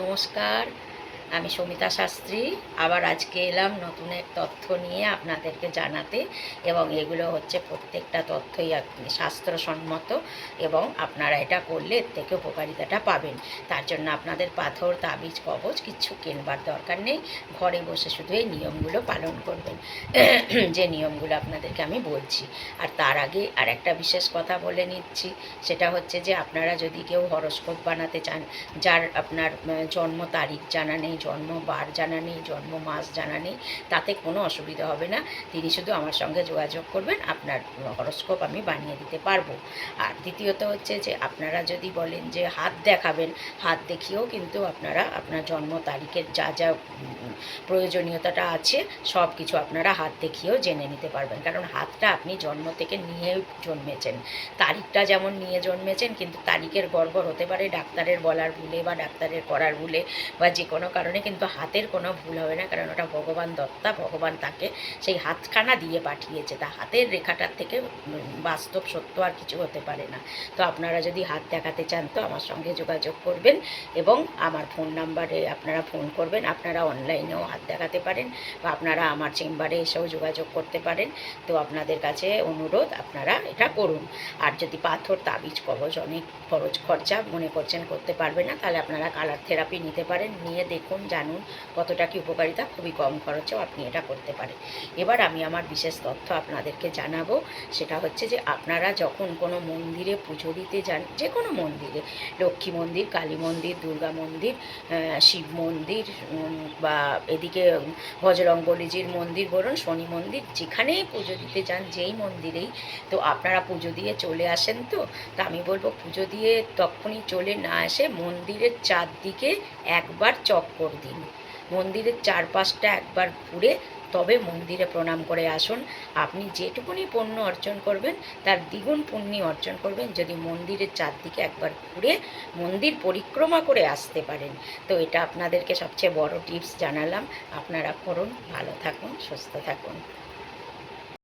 নমস্কার, আমি সমিতা শাস্ত্রী। আবার আজকে এলাম নতুন এক তথ্য নিয়ে আপনাদেরকে জানাতে, এবং এগুলো হচ্ছে প্রত্যেকটা তথ্যই শাস্ত্রসম্মত, এবং আপনারা এটা করলে এর থেকে উপকারিতাটা পাবেন। তার জন্য আপনাদের পাথর, তাবিজ, কবচ কিচ্ছু কেনবার দরকার নেই। ঘরে বসে শুধু এই নিয়মগুলো পালন করবেন, যে নিয়মগুলো আপনাদেরকে আমি বলছি। আর তার আগে আর একটা বিশেষ কথা বলে নিচ্ছি, সেটা হচ্ছে যে আপনারা যদি কেউ হরস্কোপ বানাতে চান, যার আপনার জন্ম তারিখ জানা নেই, জন্ম বার জানা নেই, জন্ম মাস জানা নেই, তাতে কোনো অসুবিধা হবে না। তিনি শুধু আমার সঙ্গে যোগাযোগ করবেন, আপনার হরস্কোপ আমি বানিয়ে দিতে পারবো। আর দ্বিতীয়ত হচ্ছে যে আপনারা যদি বলেন যে হাত দেখাবেন, হাত দেখিয়েও কিন্তু আপনারা আপনার জন্ম তারিখের যা যা প্রয়োজনীয়তাটা আছে সব কিছু আপনারা হাত দেখিয়েও জেনে নিতে পারবেন। কারণ হাতটা আপনি জন্ম থেকে নিয়ে জন্মেছেন, তারিখটা যেমন নিয়ে জন্মেছেন, কিন্তু তারিখের গড়বড় হতে পারে ডাক্তারের বলার ভুলে বা ডাক্তারের করার ভুলে বা যে কোনো কারণে, কিন্তু হাতের কোনো ভুল হবে না, কারণ ওটা ভগবান দত্তা, ভগবান তাকে সেই হাতখানা দিয়ে পাঠিয়েছে। তা হাতের রেখাটার থেকে বাস্তব সত্য আর কিছু হতে পারে না। তো আপনারা যদি হাত দেখাতে চান তো আমার সঙ্গে যোগাযোগ করবেন, এবং আমার ফোন নাম্বারে আপনারা ফোন করবেন। আপনারা অনলাইনেও হাত দেখাতে পারেন, বা আপনারা আমার চেম্বারে এসেও যোগাযোগ করতে পারেন। তো আপনাদের কাছে অনুরোধ, আপনারা এটা করুন। আর যদি পাথর, তাবিজ, কবচ অনেক খরচা মনে করছেন করতে পারবে না, তাহলে আপনারা কালার থেরাপি নিতে পারেন। নিয়ে দেখুন, জানুন কতটা কি উপকারিতা। খুবই কম খরচেও আপনি এটা করতে পারেন। এবার আমি আমার বিশেষ তথ্য আপনাদেরকে জানাবো। সেটা হচ্ছে যে আপনারা যখন কোনো মন্দিরে পুজো দিতে যান, যে কোনো মন্দিরে, লক্ষ্মী মন্দির, কালী মন্দির, দুর্গা মন্দির, শিব মন্দির, বা এদিকে বজরংবলীজির মন্দির বলুন, শনি মন্দির, যেখানেই পুজো দিতে যান, যেই মন্দিরেই, তো আপনারা পুজো দিয়ে চলে আসেন। তো আমি বলবো, পুজো দিয়ে তখনই চলে না এসে মন্দিরের চারদিকে একবার চক্কর দিন, মন্দিরের চারপাশটা একবার ঘুরে তবে মন্দিরে প্রণাম করে আসুন। আপনি যেটুকুনি পুণ্য অর্জন করবেন তার দ্বিগুণ পুণ্য অর্জন করবেন যদি মন্দিরের চারদিকে একবার ঘুরে মন্দির পরিক্রমা করে আসতে পারেন। তো এটা আপনাদেরকে সবচেয়ে বড় টিপস জানালাম। আপনারা করুন। ভালো থাকুন, সুস্থ থাকুন।